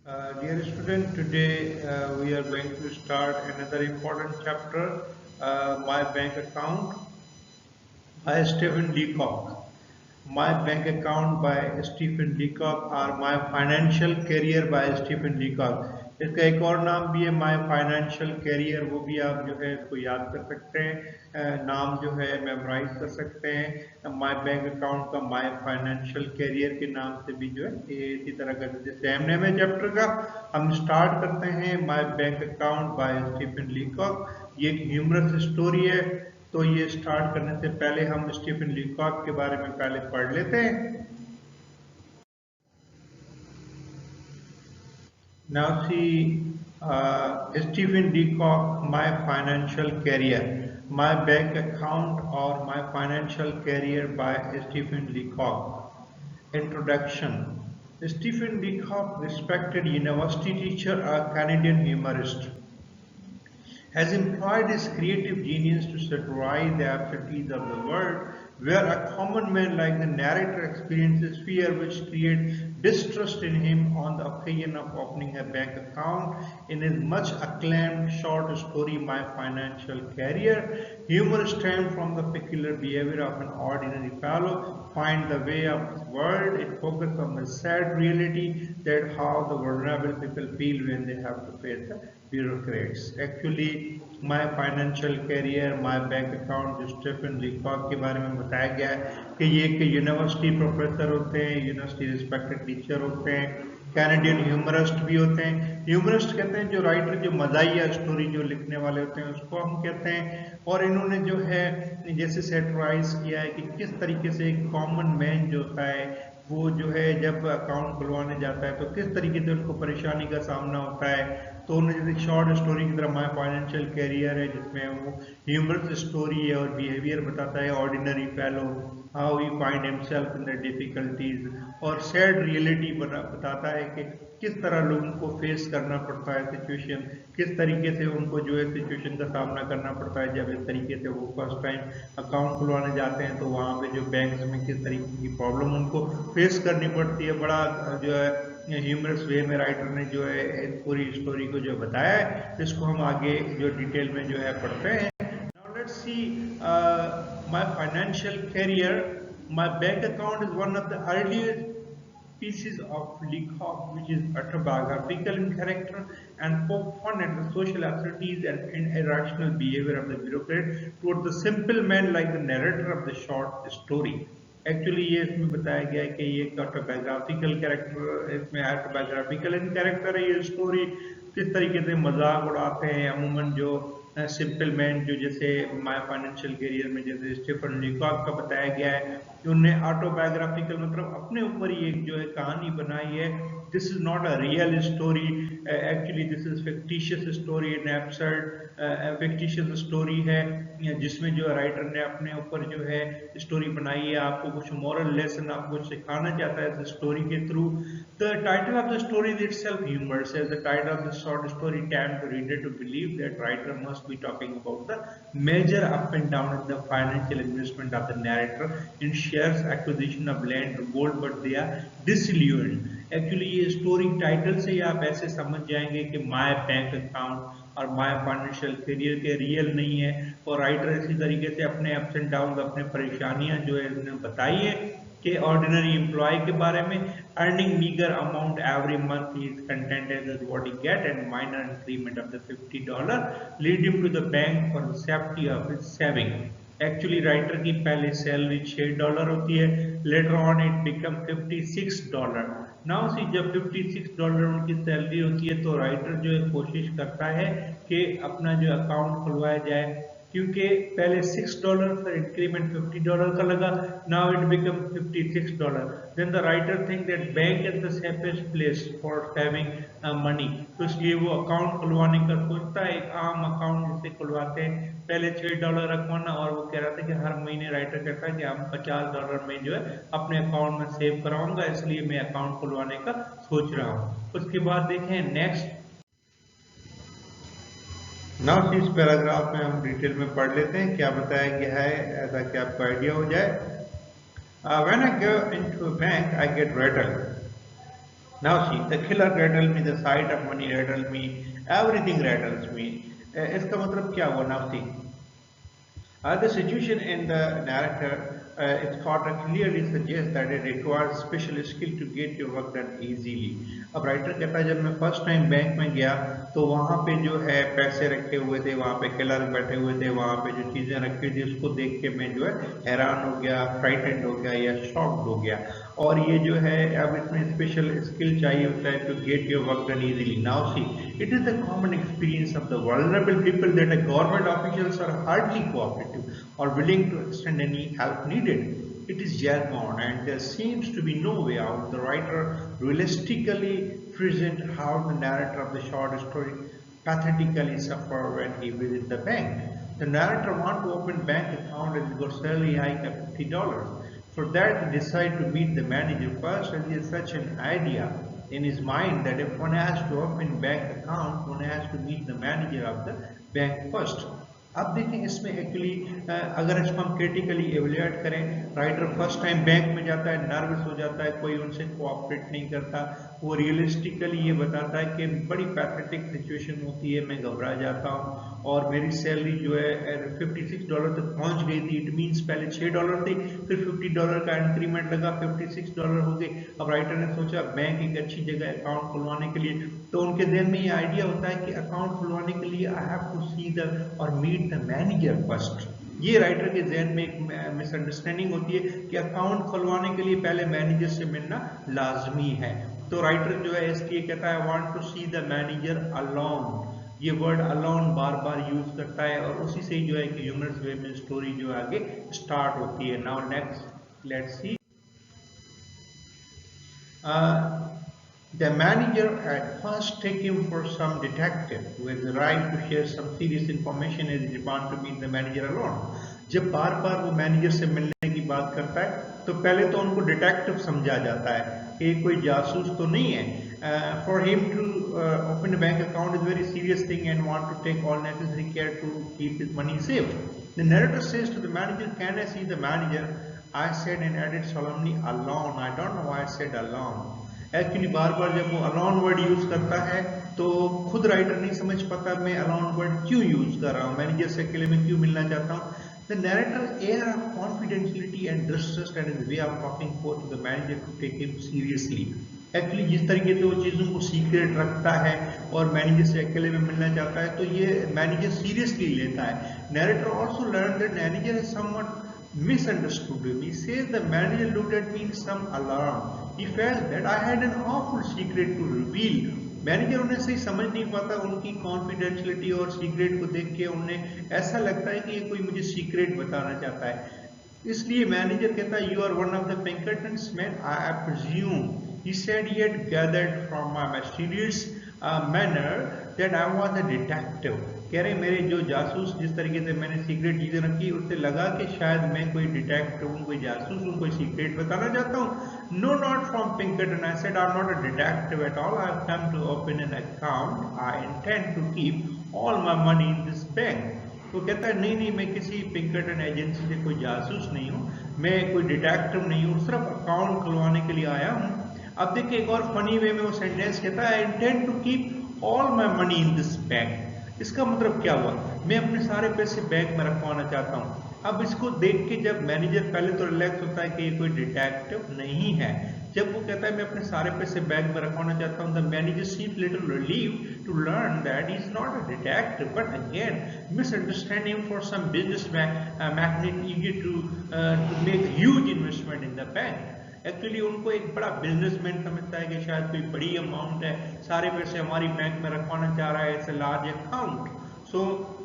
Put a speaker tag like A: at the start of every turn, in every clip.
A: Dear student, today we are going to start another important chapter, My Bank Account by Stephen Leacock. My Bank Account by Stephen Leacock or My Financial Career by Stephen Leacock. इसका एक और नाम भी है माई financial career, वो भी आप जो है इसको याद कर सकते हैं, नाम जो है मेमोराइज कर सकते हैं। माई बैंक अकाउंट का माई फाइनेंशियल कैरियर के नाम से भी जो है ये इसी तरह का सेम नेम है चैप्टर का। हम स्टार्ट करते हैं my bank account by Stephen Leacock. ये एक ह्यूमरस स्टोरी है, तो ये स्टार्ट करने से पहले हम स्टीफन लीकॉक के बारे में पहले पढ़ लेते हैं। Now see, Stephen Leacock, My Financial Career, My Bank Account or My Financial Career by Stephen Leacock. Introduction. Stephen Leacock, respected university teacher, a Canadian humorist, has employed his creative genius to satirize the absurdities of the world, where a common man like the narrator experiences fear which creates distrust in him on the occasion of opening a bank account. In his much acclaimed short story My Financial Career, humor stems from the peculiar behavior of an ordinary fellow find the way of this world. It focuses on the sad reality that how the vulnerable people feel when they have to face the bureaucrats. Actually, my financial career my bank account जो Stephen Leacock के बारे में बताया गया है कि ये एक यूनिवर्सिटी प्रोफेसर होते हैं, यूनिवर्सिटी रिस्पेक्टेड टीचर होते हैं, कैनेडियन ह्यूमरिस्ट भी होते हैं। ह्यूमरिस्ट कहते हैं जो राइटर, जो मज़ाहिया स्टोरी जो लिखने वाले होते हैं उसको हम कहते हैं। और इन्होंने जो है जैसे सेटराइज किया है कि किस तरीके से एक कॉमन मैन जो होता है वो जो है जब अकाउंट खुलवाने जाता है तो किस तरीके से उनको परेशानी का सामना होता है। तो उन्होंने जैसे शॉर्ट स्टोरी की तरह माई फाइनेंशियल कैरियर है जिसमें वो ह्यूमरस स्टोरी है और बिहेवियर बताता है ordinary fellow how he find himself in the difficulties, और सैड रियलिटी बताता है कि किस तरह लोगों को फेस करना पड़ता है सिचुएशन, किस तरीके से उनको जो है सिचुएशन का सामना करना पड़ता है जब इस तरीके से वो फर्स्ट टाइम अकाउंट खुलवाने जाते हैं तो वहाँ पे जो बैंक्स में किस तरीके की प्रॉब्लम उनको फेस करनी पड़ती है। बड़ा जो है ह्यूमरस वे में राइटर ने जो है पूरी स्टोरी को जो बताया है, इसको हम आगे जो डिटेल में जो है पढ़ते हैं। Now let's see my financial career. My bank account is one of the earliest pieces of Leacock, which is autobiographical in character and poke fun at the social absurdities and irrational behavior of the bureaucrat towards the simple man like the narrator of the short story. Actually ये इसमें बताया गया है कि ये एक autobiographical character, इसमें autobiographical इन character है ये स्टोरी। किस तरीके से मजाक उड़ाते हैं अमूमन जो सिंपल मैन, जो जैसे माय फाइनेंशियल कैरियर में जैसे स्टीफन लीकॉक का बताया गया है कि उनने ऑटोबायोग्राफिकल मतलब अपने ऊपर ही एक जो है कहानी बनाई है। This is not a real story, actually this is fictitious story, an absurd fictitious story है जिसमें जो राइटर ने अपने ऊपर जो है स्टोरी बनाई है। आपको कुछ मॉरल लेसन आपको सिखाना चाहता है इस स्टोरी के through. The title of the story is itself humour, says the title of the short story tempt the reader to believe that writer must be talking about the major up and down in the financial investment of the narrator in shares, acquisition of land or gold, but they are disillusioned. Actually ये story title से ही आप ऐसे समझ जाएंगे कि my bank account और my financial career के real नहीं है, और राइटर इसी तरीके से अपने अप्स एंड डाउन अपने परेशानियां जो है उन्होंने बताई है कि ऑर्डिनरी एम्प्लॉय के बारे में earning meager amount every month he is contented with what he get and minor increment of the $50 lead him to the bank for the safety of his saving. Actually writer की पहले salary $6 होती है, later on it become $56। Now see जब $56 उनकी salary होती है तो writer जो है कोशिश करता है कि अपना जो अकाउंट खुलवाया जाए, क्योंकि पहले $6 फिर इंक्रीमेंट $50 का लगा, now it become $56। Then the writer think that bank is the safest place for saving money, तो इसलिए वो अकाउंट खुलवाने का सोचता है। एक आम अकाउंट जिसे खुलवाते हैं पहले $6 रखवाना, और वो कह रहा था कि हर महीने राइटर कहता है कि हम $50 में जो है अपने अकाउंट में सेव कराऊंगा, इसलिए मैं अकाउंट खुलवाने का सोच रहा हूँ। उसके बाद देखें नेक्स्ट। नाउ इस पैराग्राफ में हम डिटेल में पढ़ लेते हैं क्या बताया गया है, ऐसा कि आपको आइडिया हो जाए। When I go into a bank, I get rattled. Now see, the killer rattled me, the sight of money rattled me, everything rattles me. इसका मतलब क्या हुआ? Now see, the situation in the narrator, its author clearly suggests that it requires special skill to get your work done easily. अब writer कहता है जब मैं first time bank में गया तो वहाँ पे जो है पैसे रखे हुए थे, वहाँ पे क्लर्क बैठे हुए थे, वहाँ पे जो चीज़ें रखी थी उसको देख के मैं जो है हैरान हो गया, फ्राइटेंड हो गया या शॉक्ड हो गया। और ये जो है अब इसमें स्पेशल स्किल चाहिए होता है to get your work done easily. Now see, it is the common experience of the vulnerable people that the government officials are hardly cooperative or willing to extend any help needed. It is jargon and there seems to be no way out. The writer realistically presents how the narrator of the short story pathetically suffer when he visits the bank. The narrator wants to open bank account and got salary hike of $50. For that, he decides to meet the manager first, and he has such an idea in his mind that if one has to open bank account, one has to meet the manager of the bank first. अब देखिए इसमें actually अगर इसको हम critically evaluate करें, writer first time bank में जाता है, नर्वस हो जाता है, कोई उनसे कोऑपरेट नहीं करता, वो रियलिस्टिकली ये बताता है कि बड़ी पैथेटिक सिचुएशन होती है, मैं घबरा जाता हूँ और मेरी सैलरी जो है $56 तक पहुंच गई थी। इट मीन्स पहले $6 थी, फिर $50 का इंक्रीमेंट लगा, $56 हो गए। अब राइटर ने सोचा बैंक एक अच्छी जगह अकाउंट खुलवाने के लिए, तो उनके दिल में ये आइडिया होता है कि अकाउंट खुलवाने के लिए I have to see the और मीट द मैनेजर फर्स्ट। ये राइटर के जहन में एक मिसअंडरस्टैंडिंग होती है कि अकाउंट खुलवाने के लिए पहले मैनेजर से मिलना लाजमी है। तो राइटर जो है इसलिए कहता है want to see the manager alone. ये वर्ड अलोन बार बार यूज करता है और उसी से ही जो है कि ह्यूमरस वे में स्टोरी जो है आगे स्टार्ट होती है। Now next let's see. The manager at first take him for some detective who has the right to share some serious information as he wants to meet the manager alone. जब बार बार वो manager से मिलने की बात करता है तो पहले तो उनको डिटेक्टिव समझा जाता है कि कोई जासूस तो नहीं है। For him to open a bank account is a very serious thing and want to take all necessary care to keep his money safe. The narrator says to the manager, "Can I see the manager?" I said and added solemnly, "Alone." I don't know why I said alone. Actually बार बार जब वो alone word use करता है तो खुद writer नहीं समझ पाता मैं अलोन वर्ड क्यों यूज कर रहा हूँ, मैनेजर से अकेले में क्यों मिलना चाहता हूँ। The narrator air of confidentiality and distrust and his way of talking for to the manager to take him seriously. Actually जिस तरीके से वो चीज़ों को सीक्रेट रखता है और मैनेजर से अकेले में मिलना चाहता है तो ये मैनेजर सीरियसली लेता है। Narrator also learn that manager is somewhat misunderstood him. He says the manager looked at me in some alarm. He felt that I had an awful secret to reveal. Manager उन्हें सही समझ नहीं पाता, उनकी confidentiality और secret को देख के उन्हें ऐसा लगता है कि ये कोई मुझे सीक्रेट बताना चाहता है। इसलिए मैनेजर कहता है you are one of the Pinkertons man I presume. He said he had gathered from my mysterious manner that I was a detective. कह रहे मेरे जो जासूस जिस तरीके से मैंने सीक्रेट चीजें रखी उससे लगा कि शायद मैं कोई डिटेक्टिव हूँ, कोई जासूस हूँ, कोई सीक्रेट बताना चाहता हूँ। No not from Pinkerton. I said I am not a detective at all. I have come to open an account. I intend to keep all my money in this bank. तो कहता है नहीं नहीं मैं किसी पिंकरटन एजेंसी से कोई जासूस नहीं हूँ, मैं कोई डिटेक्टिव नहीं हूँ, सिर्फ अकाउंट खुलवाने के लिए आया हूँ। अब देखिए एक और फनी वे में वो सेंटेंस कहता है I intend to keep all my money in this bank. इसका मतलब क्या हुआ, मैं अपने सारे पैसे बैंक में रखवाना चाहता हूँ। अब इसको देख के जब मैनेजर पहले तो रिलैक्स होता है कि ये कोई डिटेक्टिव नहीं है। जब वो कहता है मैं अपने सारे पैसे बैंक में रखवाना चाहता हूँ, the manager seems little relieved to learn that he is not a detective but again misunderstand him for some business magnet eager to make huge investment in the bank. Actually उनको एक बड़ा businessman समझता है कि शायद कोई बड़ी amount है, सारे पैसे हमारी बैंक में रखवाना चाह रहा है, इट्स अ लार्ज अकाउंट। सो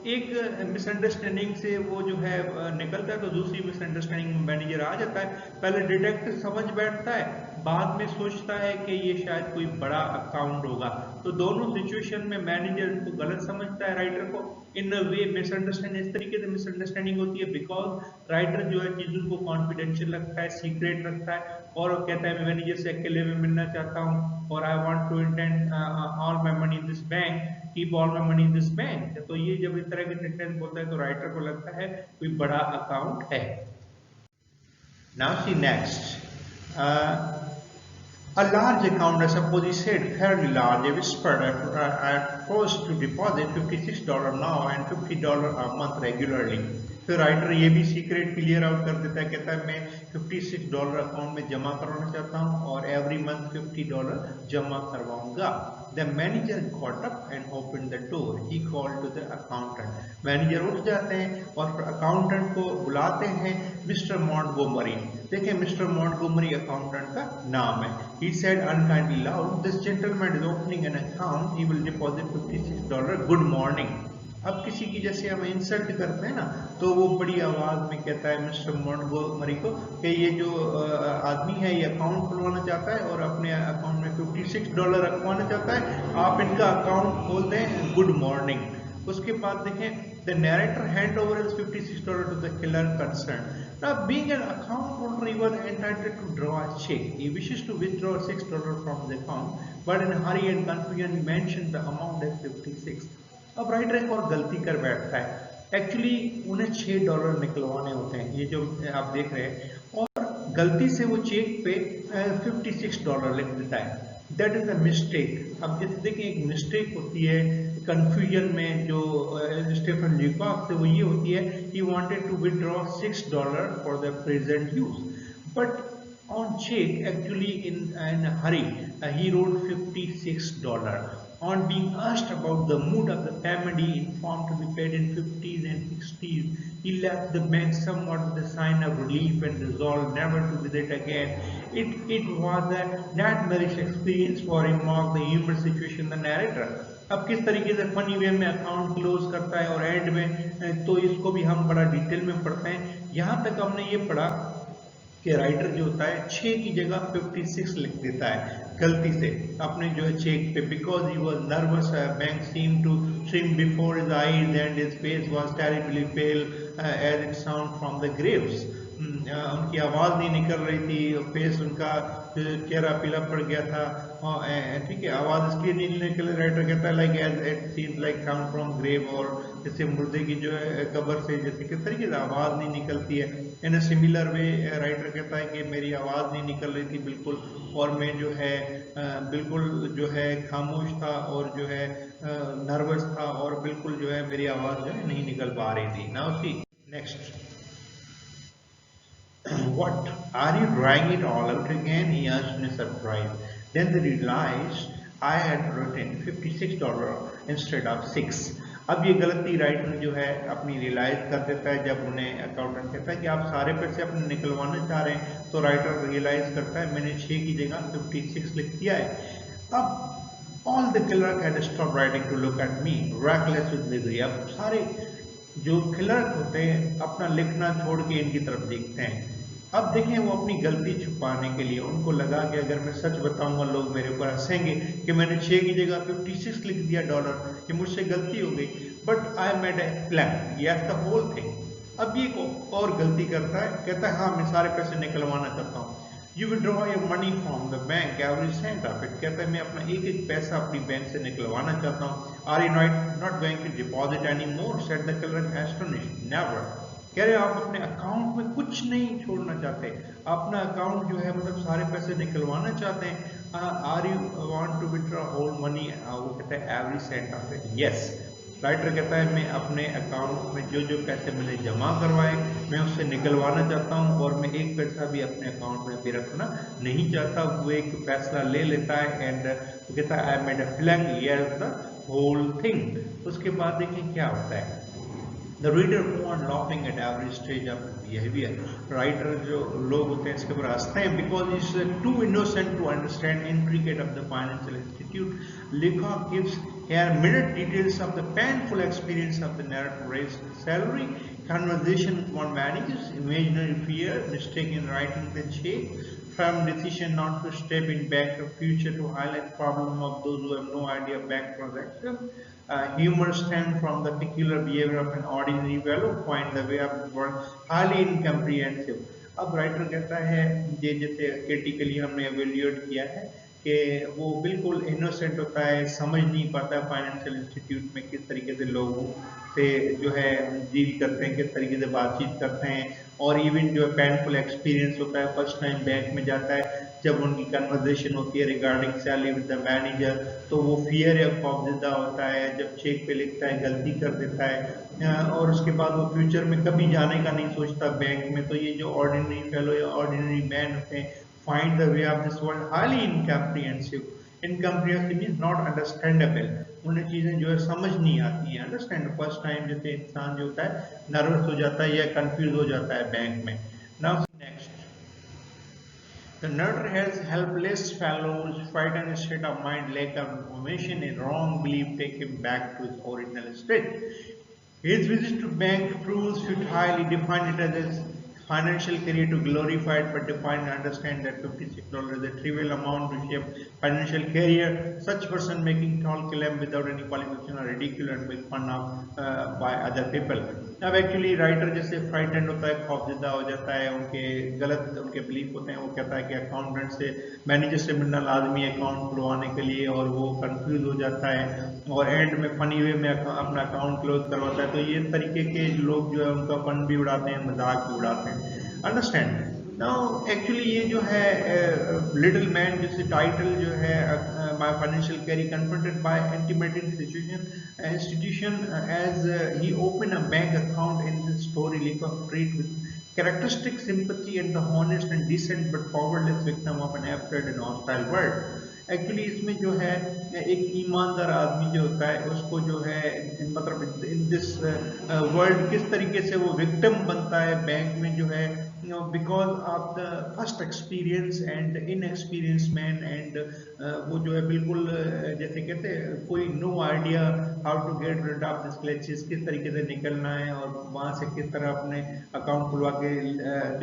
A: एक मिसअंडरस्टैंडिंग से वो जो है निकलता है तो दूसरी मिसअंडरस्टैंडिंग में मैनेजर आ जाता है। पहले डिटेक्टिव समझ बैठता है, बाद में सोचता है कि ये शायद कोई बड़ा अकाउंट होगा। तो दोनों सिचुएशन में मैनेजर को गलत समझता है राइटर को। इन वे मिसअंडरस्टैंड इस तरीके से मिसअंडरस्टैंडिंग होती है बिकॉज राइटर जो है चीजों को कॉन्फिडेंशियल रखता है, सीक्रेट रखता है और वो कहता है मैं मैनेजर से अकेले में मिलना चाहता हूँ और I want to intend all my money in this bank, keep all my money in this bank. तो ये जब इस तरह के सेंटेंस बोलता है तो राइटर को लगता है कोई बड़ा अकाउंट है। Now see next, A large account, I suppose he said, fairly large. I whispered, I forced to deposit $56 now and $50 a month regularly. फिर राइटर ये भी सीक्रेट क्लियर आउट कर देता है, कहता है मैं $56 अकाउंट में जमा करवाना चाहता हूँ और एवरी मंथ $50 जमा करवाऊंगा. The manager got up and open the door. He called to the accountant. Manager उठ जाते हैं और अकाउंटेंट को बुलाते हैं. Mister Montgomery. देखिए मिस्टर मॉन्टगोमरी अकाउंटेंट का नाम है. He said unkindly loud, "This gentleman is opening an account. He will deposit $56. Good morning." अब किसी की जैसे हम इंसल्ट करते हैं ना, तो वो बड़ी आवाज में कहता है मिस्टर मॉन्टगोमरी को कि ये जो आदमी है ये अकाउंट खुलवाना चाहता है और अपने अकाउंट में $56 रखवाना चाहता है. आप इनका अकाउंट खोल दें. Good morning. उसके बाद देखें the narrator hand over his $56 to the killer concerned. Now, being an account holder, he was entitled to draw a check. He wishes to withdraw $6 from the account, but in hurry and confusion, he mentioned the amount as 56. अब writer एक और गलती कर बैठता है. Actually उन्हें $6 निकलवाने होते हैं, ये जो आप देख रहे हैं, और गलती से वो चेक पे $56 लिख देता है. That is a mistake. अब जैसे देखिए एक मिस्टेक होती है कंफ्यूजन में जो स्टीफन लीकॉक से, वो ये होती है he wanted to withdraw $6 for the present use, but on check actually in a hurry he wrote $56. On being asked about the mood of the payment, he informed to be paid in 50s and 60s. He left the bank somewhat with a sign of relief and resolved never to visit again. It was a nightmarish experience for him, marked the humorous situation the narrator. अब किस तरीके से funny way में account close करता है और and में, तो इसको भी हम बड़ा डिटेल में पढ़ते हैं. यहाँ तक हमने ये पढ़ा कि राइटर जो होता है 6 की जगह 56 लिख देता है गलती से अपने जो है चेक पे, because he was nervous. Bank seem to swim before his eyes and his face was terribly pale as it sound from the graves. उनकी आवाज़ नहीं निकल रही थी, फेस उनका चेहरा पीला पड़ गया था. ठीक है, आवाज़ इसलिए नहीं निकल. राइटर कहता है like as it seems like sound from grave, और जैसे मुर्दे की जो है कब्र से जैसे किस तरीके से आवाज़ नहीं निकलती है. इन अ सिमिलर वे राइटर कहता है कि मेरी आवाज़ नहीं निकल रही थी बिल्कुल, और मैं जो है बिल्कुल जो है खामोश था और जो है नर्वस था, और बिल्कुल जो है मेरी आवाज़ जो है नहीं निकल पा रही थी. Now see next. What? Are you drawing it all out again? He asked in surprise. Then they realized I had written $56 instead of 6. अब ये गलती राइटर जो है अपनी रियलाइज कर देता है जब उन्हें अकाउंटेंट कहता है कि आप सारे पैसे अपने निकलवाना चाह रहे हैं, तो राइटर रियलाइज करता है मैंने 6 की जगह 56 लिख दिया है. अब all the clerk had stopped writing to look at me, reckless with misery. अब सारे जो क्लर्क होते हैं अपना लिखना छोड़ के इनकी तरफ देखते हैं. अब देखें वो अपनी गलती छुपाने के लिए, उनको लगा कि अगर मैं सच बताऊंगा लोग मेरे ऊपर हंसेंगे कि मैंने 6 की जगह 56 लिख दिया डॉलर, कि मुझसे गलती हो गई. But I made a plan, yes the whole thing. अब ये और गलती करता है, कहता है हाँ मैं सारे पैसे निकलवाना चाहता हूँ. You withdraw your money from the bank, every cent of it. कहता है मैं अपना एक एक पैसा अपनी बैंक से निकलवाना चाहता हूँ. Are you not going to deposit anymore? Said the clerk astonished. Never. कह रहे आप अपने अकाउंट में कुछ नहीं छोड़ना चाहते, अपना अकाउंट जो है मतलब सारे पैसे निकलवाना चाहते हैं. Are you want to withdraw whole money? वो कहता है every cent of it. Yes. Writer कहता है मैं अपने अकाउंट में जो जो पैसे मैंने जमा करवाए मैं उससे निकलवाना चाहता हूं, और मैं एक पैसा भी अपने अकाउंट में भी रखना नहीं चाहता. वो एक फैसला ले लेता है एंड वो कहता है I made a plan, yes the whole thing. उसके बाद देखिए क्या होता है. The reader go on laughing at every stage of behavior. Writer जो लोग होते हैं इसके ऊपर हंसते हैं because it's too innocent to understand intricate of the financial institute. Leacock gives here minute details of the painful experience of the narrator raised salary, conversation with one managers, imaginary fear, mistake in writing the check, firm decision not to step in bank of future to highlight problem of those who have no idea of bank transaction. Humor stems from the peculiar behavior of an ordinary fellow, find the way of the world highly incomprehensible. अब writer कहता है ये जैसे critically हमने evaluate किया है कि वो बिल्कुल इनोसेंट होता है, समझ नहीं पाता फाइनेंशियल इंस्टीट्यूट में किस तरीके से लोगों से जो है डील करते हैं, किस तरीके से बातचीत करते हैं, और इवन जो है पेनफुल एक्सपीरियंस होता है फर्स्ट टाइम बैंक में जाता है जब उनकी कन्वर्सेशन होती है regarding salary with the manager, तो वो फियर या खौफजदा होता है, जब चेक पे लिखता है गलती कर देता है और उसके बाद वो फ्यूचर में कभी जाने का नहीं सोचता बैंक में। तो ये जो ऑर्डिनरी फेलो या ऑर्डिनरी मैन होते हैं, find the way of this world highly incomprehensive. Incomprehensive means not understandable, उन्हें चीज़ें जो है समझ नहीं आती हैं। अंडरस्टैंड, फर्स्ट टाइम जैसे इंसान जो होता है नर्वस हो जाता है या कंफ्यूज हो जाता है बैंक में। Now next, the narrator has helpless fellows, frightened state of mind, lack of information, a wrong belief take him back to his original state. His visit to bank proves futile. He defined it as a financial career to glorify it, but define and understand that $56 is a trivial amount to shape financial career. Such person making tall claim without any qualification are ridiculous and make fun of by other people. अब actually writer जैसे frightened होता है, खौफजदा हो जाता है, उनके गलत उनके बिलीफ होते हैं। वो कहता है कि अकाउंटेंट से मैनेजर से मिलना लाजमी है अकाउंट खुलवाने के लिए, और वो कंफ्यूज हो जाता है और एंड में फनी वे में अपना अकाउंट क्लोज करवाता है। तो ये तरीके के लोग जो है उनका फन भी उड़ाते हैं, मजाक भी उड़ाते हैं। अंडरस्टैंड। नाउ एक्चुअली ये जो है लिटिल मैन जैसे टाइटल जो है my financial career confronted by intimidating institution as he opened a bank account in this story, Leacock treat with characteristic sympathy and the honest and decent but powerless victim of an afraid and hostile world. Actually इसमें जो है एक ईमानदार आदमी जो होता है उसको जो है मतलब इन दिस वर्ल्ड किस तरीके से वो विक्टिम बनता है बैंक में जो है, because of the first experience and inexperience man and वो जो है बिल्कुल जैसे कहते हैं कोई no idea how to get rid of this clutches, किस तरीके से निकलना है और वहाँ से किस तरह अपने अकाउंट खुलवा के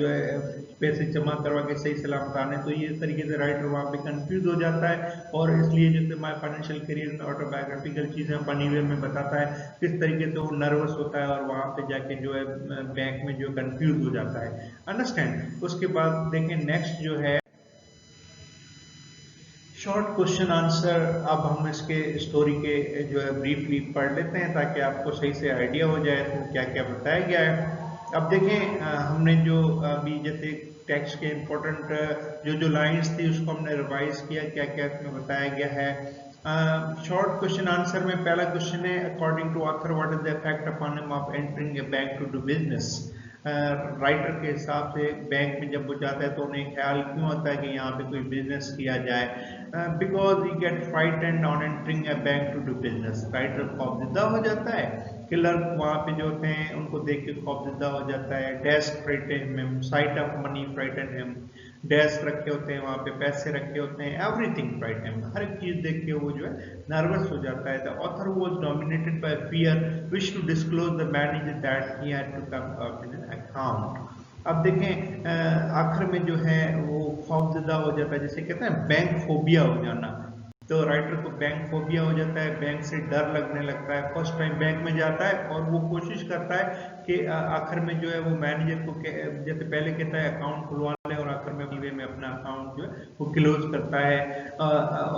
A: जो है पैसे जमा करवा के सही सलामत आने। तो ये तरीके से राइटर वहाँ पे कंफ्यूज हो जाता है और इसलिए जैसे माय फाइनेंशियल करियर ऑटोबायोग्राफिकल चीज़ें फनी वे में बताता है किस तरीके से वो नर्वस होता है और वहाँ पे जाके जो है बैंक में जो कंफ्यूज हो जाता है। अंडरस्टैंड। उसके बाद देखें नेक्स्ट जो है शॉर्ट क्वेश्चन आंसर। अब हम इसके स्टोरी के जो है ब्रीफली पढ़ लेते हैं ताकि आपको सही से आइडिया हो जाए इसमें क्या क्या बताया गया है। अब देखें हमने जो अभी जैसे टेक्स्ट के इम्पोर्टेंट जो लाइंस थी उसको हमने रिवाइज किया, क्या क्या इसमें बताया गया है। शॉर्ट क्वेश्चन आंसर में पहला क्वेश्चन है according to author what is the effect upon him of entering a bank to do business. Writer के हिसाब से बैंक में जब वो जाता है तो उन्हें ख्याल क्यों आता है कि यहाँ पे कोई बिजनेस किया जाए। Because he get frightened on entering a bank to do business. Writer खौफजदा हो जाता है, क्लर्क वहाँ पे जो होते हैं उनको देख के खौफजदा हो जाता है। Desk frightened him, site of money frightened him, desk रखे होते हैं वहाँ पे पैसे रखे होते हैं, एवरीथिंग फ्राइटेंड, हर एक चीज देख के वो जो है नर्वस हो जाता है। The author was dominated by fear wish to disclose the manager that he had to come up in an account. अब देखें आखिर में जो है वो खौफजदा हो जाता है, जैसे कहते हैं बैंक फोबिया हो जाना। तो राइटर को बैंक फोबिया हो जाता है, बैंक से डर लगने लगता है। फर्स्ट टाइम बैंक में जाता है और वो कोशिश करता है कि आखिर में जो है वो मैनेजर को जैसे पहले कहता है अकाउंट खुलवा ले और आखिर में वे में अपना अकाउंट जो है वो क्लोज करता है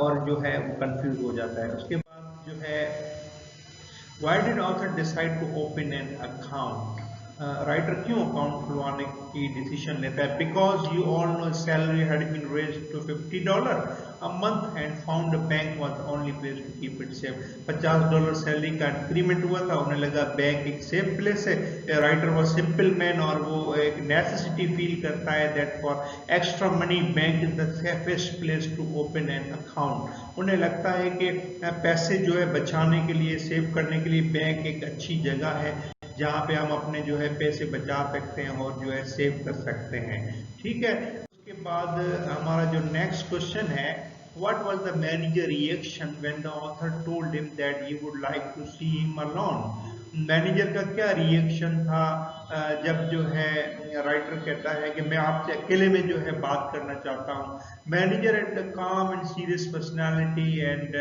A: और जो है वो कंफ्यूज हो जाता है। उसके बाद जो है why did author decide to open an account. Writer क्यों अकाउंट खुलवाने की डिसीजन लेता है। Because you all know salary had been raised to $50 a month and found the bank was the only place to keep it safe। $50 salary का increment हुआ था, उन्हें लगा बैंक एक सेफ प्लेस है। राइटर वॉज सिंपल मैन और वो एक नेसेसिटी फील करता है that for extra money bank is the safest place to open an account. उन्हें लगता है कि पैसे जो है बचाने के लिए, सेव करने के लिए बैंक एक अच्छी जगह है जहाँ पे हम अपने जो है पैसे बचा सकते हैं और जो है सेव कर सकते हैं। ठीक है। उसके बाद हमारा जो नेक्स्ट क्वेश्चन है what was the manager reaction when the author told him that he would like to see him alone। Manager का क्या रिएक्शन था जब जो है राइटर कहता है कि मैं आपसे अकेले में जो है बात करना चाहता हूँ। Manager at the calm and serious personality and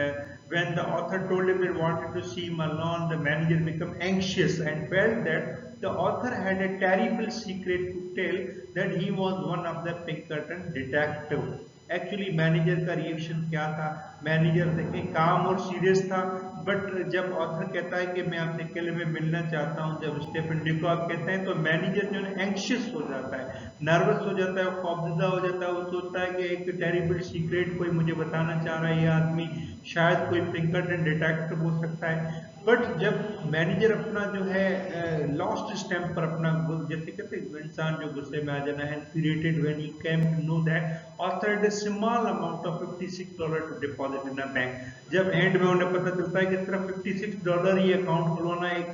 A: when the author told him he wanted to see him alone, the manager became anxious and felt that the author had a terrible secret to tell, that he was one of the Pinkerton detective। Actually manager का reaction क्या था, manager देखें काम और serious था, but जब author कहता है कि मैं आपसे अकेले में मिलना चाहता हूं, जब स्टीफन लीकॉक कहते हैं, तो मैनेजर जो है एंग्शियस हो जाता है, नर्वस हो जाता है, खौफजदा हो जाता है। वो सोचता है कि एक टेरिबल सीक्रेट कोई मुझे बताना चाह रहा है ये आदमी, शायद कोई फिंगरप्रिंट डिटेक्टिव हो सकता है। बट जब मैनेजर अपना जो है लॉस्ट स्टैम्प पर अपना जैसे कहते हैं इंसान जो गुस्से में आ जाना है, infuriated when he came to know that author had a small amount of $56 to deposit in a bank। जब एंड में उन्हें पता चलता है कि सिर्फ $56 ही अकाउंट खुलवाना एक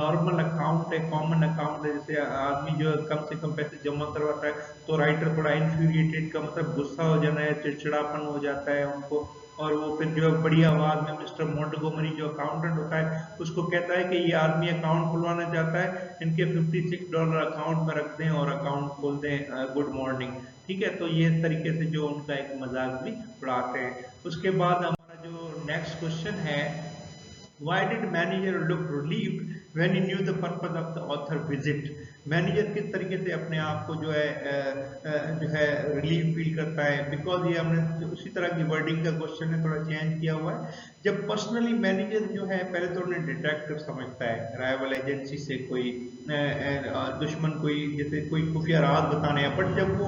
A: नॉर्मल अकाउंट है, कॉमन अकाउंट है, जैसे आदमी जो कम से कम पैसे जमा करवाता है, तो राइटर थोड़ा इन्फ्यूरिएटेड का मतलब गुस्सा हो जाना है, चिड़चिड़ापन हो जाता है उनको। और वो फिर जो है बड़ी आवाज में मिस्टर मोंटगोमरी जो अकाउंटेंट होता है उसको कहता है कि ये आदमी अकाउंट खुलवाना चाहता है, इनके $56 अकाउंट में रख दें और अकाउंट खोल दें, गुड मॉर्निंग। ठीक है, तो ये इस तरीके से जो उनका एक मजाक भी उड़ाते हैं। उसके बाद हमारा जो नेक्स्ट क्वेश्चन है, Why did manager look relieved when he knew the purpose of the author visit? Manager किस तरीके से अपने आप को जो है रिलीफ फील करता है, बिकॉज ये हमने उसी तरह की वर्डिंग का क्वेश्चन है, थोड़ा चेंज किया हुआ है। जब पर्सनली मैनेजर जो है पहले तो उन्हें डिटेक्टिव समझता है, राइवल एजेंसी से कोई दुश्मन कोई जैसे कोई खुफिया राज बताने हैं, बट जब वो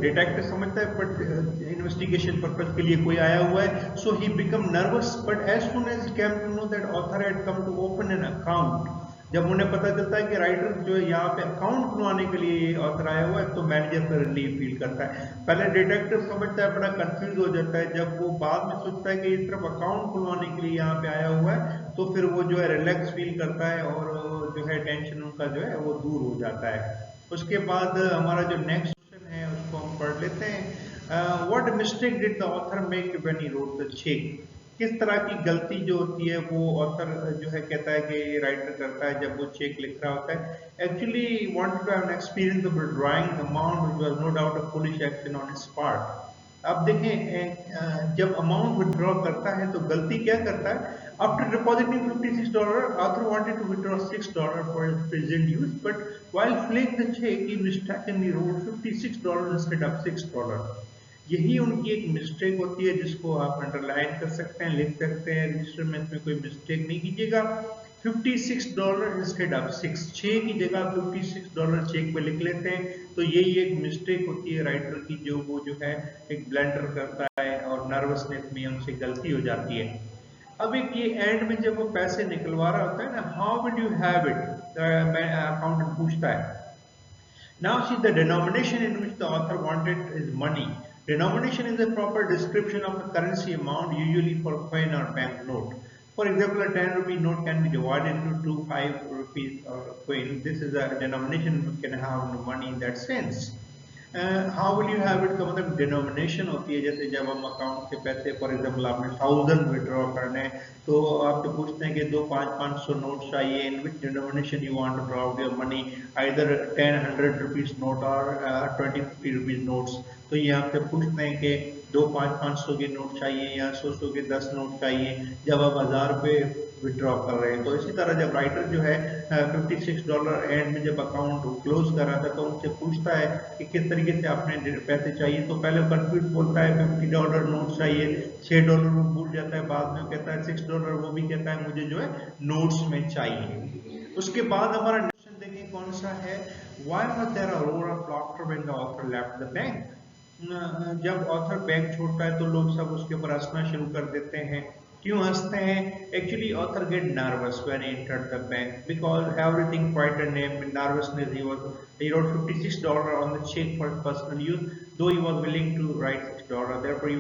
A: डिटेक्टिव समझता है बट इन्वेस्टिगेशन पर्पज के लिए कोई आया हुआ है, so he become nervous. But as soon as came to know that author had come to open an account, जब उन्हें पता चलता है कि राइटर जो है यहाँ पे अकाउंट खुलवाने के लिए ये ऑथर आया हुआ है, तो मैनेजर पर रिलीफ फील करता है। पहले डिटेक्टिव समझता है, बड़ा कंफ्यूज हो जाता है, जब वो बाद में सोचता है कि ये सिर्फ अकाउंट खुलवाने के लिए यहाँ पे आया हुआ है, तो फिर वो जो है रिलैक्स फील करता है और जो है टेंशन उनका जो है वो दूर हो जाता है। उसके बाद हमारा जो नेक्स्ट क्वेश्चन है उसको हम पढ़ लेते हैं। What mistake did the author make when he wrote the cheque? किस तरह की गलती जो होती है वो ऑथर जो है कहता है कि राइटर करता है जब वो चेक लिख रहा होता है। Actually wanted to have an experience of drawing amount which was no doubt a foolish action on his part. अब देखें जब अमाउंट विड्रॉ करता है तो गलती क्या करता है, after depositing $56 author wanted to withdraw $6 for his present use, but while filling the cheque he mistakenly wrote $56 instead of $6। यही उनकी एक मिस्टेक होती है जिसको आप अंडरलाइन कर सकते हैं, लिख सकते हैं रजिस्टर में, इसमें कोई मिस्टेक नहीं कीजिएगा। $56 इंस्टेड ऑफ 6, 6 की जगह $56 चेक पे लिख लेते हैं, तो यही एक मिस्टेक होती है राइटर की, जो वो जो है एक ब्लंडर करता है और नर्वसनेस में उनसे गलती हो जाती है। अब एक ये एंड में जब वो पैसे निकलवा रहा होता है ना, how will you have it, accountant पूछता है। Now see, the denomination in which the author wanted is money. Denomination is a proper description of a currency amount, usually for coin or bank note. For example, a 10 rupee note can be divided into two 5 rupees coin. This is a denomination we can have no money in that sense. How will you have it का मतलब denomination होती है, जैसे जब हम account से पैसे for example आपने 1000 विड्रॉ करने हैं, तो आपसे पूछते हैं कि दो 500 नोट चाहिए, in which denomination you want to draw out your money, either 10 100 rupees note और 20 50 रुपीज नोट्स। तो ये आपसे पूछते हैं कि दो 500 के नोट चाहिए या 100 के 10 नोट चाहिए, जब आप 1000 रुपये विड्रॉ कर रहे हैं। तो इसी तरह जब राइटर जो है $56 एंड में जब अकाउंट क्लोज कर रहा था, तो उनसे पूछता है कि किस तरीके से आपने पैसे चाहिए, तो पहले कंफ्यूज बोलता है $50 नोट चाहिए, $6 वो भूल जाता है, बाद में कहता है $6 वो भी कहता है मुझे जो है नोट्स में चाहिए। उसके बाद हमारा क्वेश्चन देखिए कौन सा है, why was there a roar of laughter when the author left the bank? जब ऑथर बैंक छोड़ता है तो लोग सब उसके ऊपर हंसना शुरू कर देते हैं। क्यों हंसते हैं? Actually, author get nervous when he entered the bank because everything frightened him. In nervousness, he wrote $56 on the check for personal use, though he was willing to write $6. Therefore,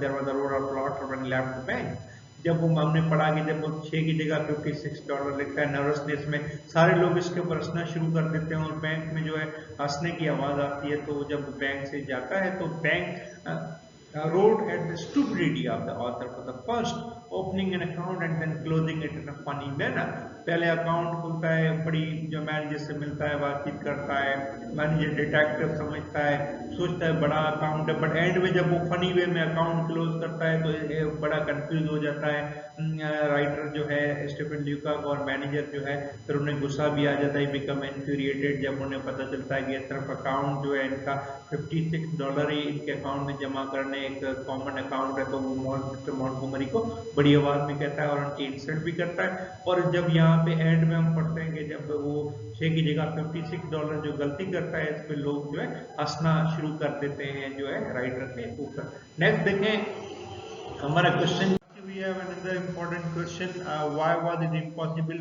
A: there was a roar of laughter when he left the bank. जब वो हमने पढ़ा कि जब वो 6 की जगह $56 लिखता है, नर्वसनेस में सारे लोग इसके ऊपर हंसना शुरू कर देते हैं और बैंक में जो है हंसने की आवाज आती है। तो जब बैंक से जाता है तो bank wrote at the stupidity of the author for the first opening an account and then closing it in a funny manner. पहले अकाउंट खुलता है, बड़ी जो मैनेजर से मिलता है, बातचीत करता है, मैनेजर डिटेक्टिव समझता है, सोचता है बड़ा अकाउंट है, बट एंड में जब वो फनी वे में अकाउंट क्लोज करता है तो ये बड़ा कंफ्यूज हो जाता है। राइटर जो है स्टीफन ल्यूकाक और मैनेजर जो है फिर उन्हें गुस्सा भी आ जाता है, बिकम इन्फ्यूरिएटेड जब उन्हें पता चलता है कि एक तरफ अकाउंट जो है इनका $56 ही इनके अकाउंट में जमा करने एक कॉमन अकाउंट है। तो वो मिस्टर मॉन्टगोमरी को बड़ी आवाज में कहता है और उनकी इंसल्ट भी करता है। और जब यहाँ पे एंड में हम पढ़ते हैं कि जब वो 6 की जगह $56 जो गलती करता है, इस पे लोग जो है हंसना शुरू कर देते हैं जो है राइटर के ऊपर। नेक्स्ट देखें हमारा question, we have another important question. Why was it impossible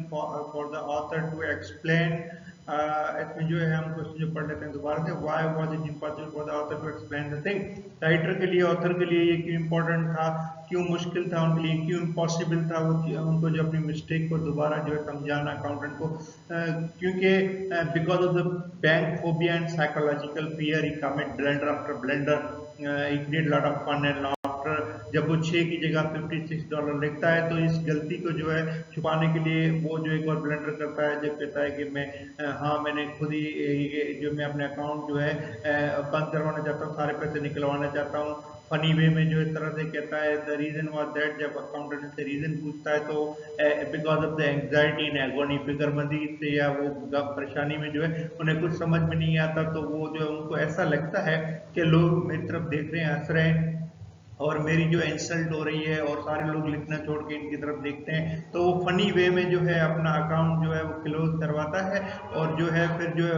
A: for the author to explain? इसमें जो है हम क्वेश्चन जो पढ़ लेते हैं दोबारा से। Why was it impossible for the author to explain the thing? Writer के लिए, ऑथर के लिए ये क्यों इम्पोर्टेंट था, क्यों मुश्किल था उनके लिए, क्यों इम्पॉसिबल था वो उनको जो अपनी मिस्टेक को दोबारा जो है समझाना अकाउंटेंट को, क्योंकि because of the bank phobia and psychological fear he commit blunder after blunder, he create lot of fun and जब वो 6 की जगह $56 लिखता है तो इस गलती को जो है छुपाने के लिए वो जो एक और ब्लंडर करता है, जब कहता है कि मैं मैंने खुद ही जो मैं अपने अकाउंट जो है बंद करवाना चाहता हूँ, सारे पैसे निकलवाना चाहता हूँ। फनी वे में जो इस तरह से कहता है द रीजन वाज दैट, जब अकाउंटेंट से रीजन पूछता है तो because of the anxiety and agony, फिक्रमंदी से या वो परेशानी में जो है उन्हें कुछ समझ में नहीं आता, तो वो जो उनको ऐसा लगता है कि लोग मेरी तरफ देख रहे हैं, हंस रहे हैं और मेरी जो इंसल्ट हो रही है और सारे लोग लिखना छोड़ के इनकी तरफ देखते हैं, तो वो फनी वे में जो है अपना अकाउंट जो है वो क्लोज करवाता है। और जो है फिर जो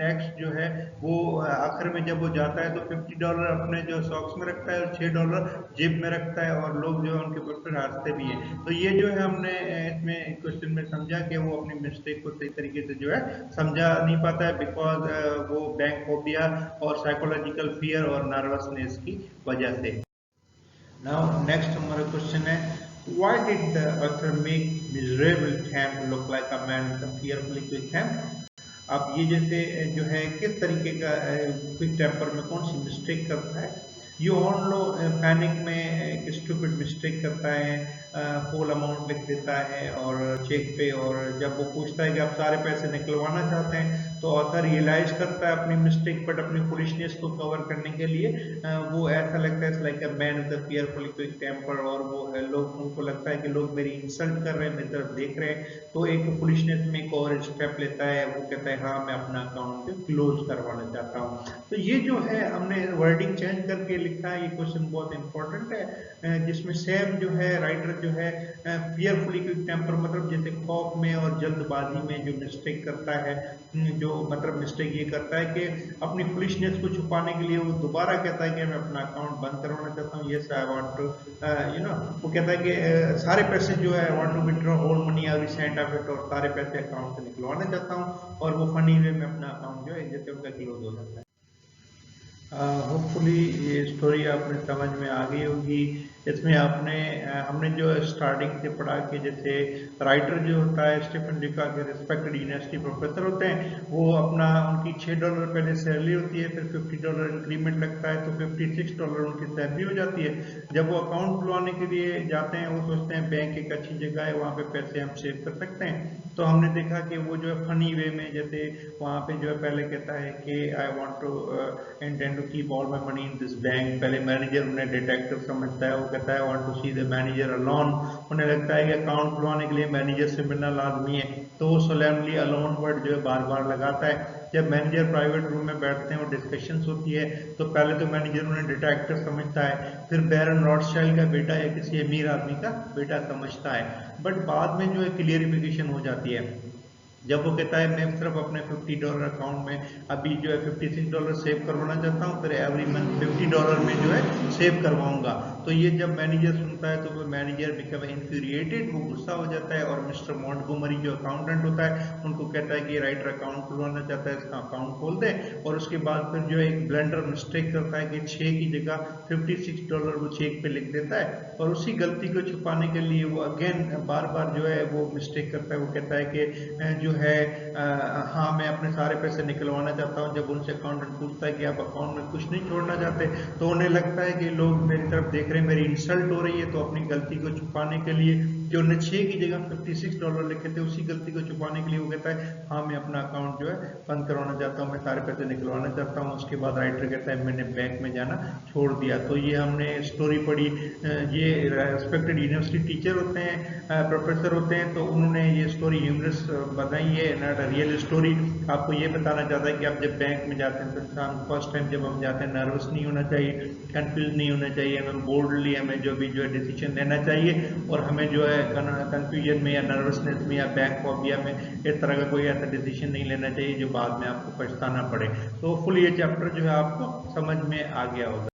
A: नेक्स्ट जो है वो आखिर में जब वो जाता है तो $50 अपने जो सॉक्स में रखता है और $6 जेब में रखता है और लोग जो है उनके ऊपर फिर हंसते भी हैं। तो ये जो है हमने इसमें क्वेश्चन में समझा कि वो अपनी मिस्टेक को सही तरीके से जो है समझा नहीं पाता है, बिकॉज वो बैंक फोबिया और साइकोलॉजिकल फियर और नर्वसनेस की वजह से। Now next हमारा क्वेश्चन है, why did the author make miserable Tham look like a man with a fearfully quick temper? अब ये जैसे जो है किस तरीके का क्विक टेम्पर में कौन सी मिस्टेक करता है, ये ऑन लो पैनिक में एक स्टूपिड मिस्टेक करता है, फुल अमाउंट लिख देता है और चेक पे, और जब वो पूछता है कि आप सारे पैसे निकलवाना चाहते हैं तो ऑथर रियलाइज करता है अपनी मिस्टेक, बट अपनी फुलिशनेस को कवर करने के लिए वो ऐसा लगता है like a man with a fearfully quick temper, और वो लोग उनको लगता है कि लोग मेरी इंसल्ट कर रहे हैं, मेरी तरफ देख रहे हैं, तो एक फुलिशनेस में एक और स्टेप लेता है, वो कहता है हाँ मैं अपना अकाउंट क्लोज करवाना चाहता हूँ। तो ये जो है हमने वर्डिंग चेंज करके लिखा है, ये क्वेश्चन बहुत इंपॉर्टेंट है, जिसमें सेम जो है राइटर जो है फियरफुली क्विक टेम्पर मतलब जैसे खौफ में और जल्दबाजी में जो मिस्टेक करता है, जो मतलब मिस्टेक ये करता है कि अपनी फुलिशनेस को छुपाने के लिए वो दोबारा कहता है कि मैं अपना अकाउंट बंद करवाना चाहता हूँ, यस आई वांट टू वो कहता है कि सारे पैसे जो है I want to withdraw whole money every cent of it, और सारे पैसे अकाउंट से निकलवाना चाहता हूँ, और वो फनी वे में अपना अकाउंट जो है जैसे उनका क्लोज हो जाता है। होपफुली ये स्टोरी आपने समझ में आ गई होगी। इसमें हमने जो स्टार्टिंग से पढ़ा कि जैसे राइटर जो होता है स्टीफन ल्यूकाक के रिस्पेक्टेड यूनिवर्सिटी प्रोफेसर होते हैं, वो अपना उनकी $6 पहले सैलरी होती है, फिर $50 इंक्रीमेंट लगता है, तो $56 उनकी सैलरी हो जाती है। जब वो अकाउंट खुलवाने के लिए जाते हैं, वो सोचते हैं बैंक एक अच्छी जगह है, वहाँ पे पैसे हम सेव कर सकते हैं, तो हमने देखा कि वो जो है फनी वे में जैसे वहाँ पे जो है पहले कहता है कि I want to intend to keep all my money in this bank, पहले मैनेजर उन्हें डिटेक्टिव समझता है, वो कहता है want to see the manager alone, उन्हें लगता है कि अकाउंट खुलवाने के लिए मैनेजर से मिलना लाजमी है, तो वो सोलेमनली अलोन वर्ड जो है बार बार लगाता है। जब मैनेजर प्राइवेट रूम में बैठते हैं और डिस्कशंस होती है, तो पहले तो मैनेजर उन्हें डिटेक्टिव समझता है, फिर बैरन रॉथस्चाइल्ड का बेटा या किसी अमीर आदमी का बेटा समझता है, बट बाद में जो है क्लियरिफिकेशन हो जाती है जब वो कहता है मैं सिर्फ अपने $50 अकाउंट में अभी जो है $56 सेव करवाना चाहता हूँ, फिर एवरी मंथ $50 में जो है सेव करवाऊंगा। तो ये जब मैनेजर सुनता है तो वो मैनेजर बिकम इन्फ्यूरिएटेड, वो गुस्सा हो जाता है, और मिस्टर मॉन्टगोमरी जो अकाउंटेंट होता है उनको कहता है कि राइटर अकाउंट खुलवाना चाहता है, इसका अकाउंट खोल दे, और उसके बाद फिर जो है एक ब्लेंडर मिस्टेक करता है कि 6 की जगह $56 वो चेक पे लिख देता है, और उसी गलती को छुपाने के लिए वो अगेन बार बार जो है वो मिस्टेक करता है। वो कहता है कि जो है हाँ मैं अपने सारे पैसे निकलवाना चाहता हूँ। जब उनसे अकाउंटेंट पूछता है कि आप अकाउंट में कुछ नहीं छोड़ना चाहते, तो उन्हें लगता है कि लोग मेरी तरफ देख रहे हैं मेरी इंसल्ट हो रही है, तो अपनी गलती को छुपाने के लिए जो ने 6 की जगह $56 लिखे थे, उसी गलती को छुपाने के लिए वो कहता है हाँ मैं अपना अकाउंट जो है बंद करवाना चाहता हूँ, मैं सारे पैसे निकलवाना चाहता हूँ। उसके बाद राइटर कहता है मैंने बैंक में जाना छोड़ दिया। तो ये हमने स्टोरी पढ़ी। ये रेस्पेक्टेड यूनिवर्सिटी टीचर होते हैं, प्रोफेसर होते हैं, तो उन्होंने ये स्टोरी ह्यूमरस बताई है, नॉट अ रियल स्टोरी। आपको ये बताना चाहता है कि आप जब बैंक में जाते हैं तो इंसान फर्स्ट टाइम जब हम जाते हैं नर्वस नहीं होना चाहिए, कंफ्यूज नहीं होना चाहिए, हमें बोल्डली हमें जो है डिसीजन लेना चाहिए, और हमें जो है कंफ्यूजन में या नर्वसनेस में या बैंक फोबिया में इस तरह का कोई ऐसा डिसीजन नहीं लेना चाहिए जो बाद में आपको पछताना पड़े। तो फुल ये चैप्टर जो है आपको समझ में आ गया होगा।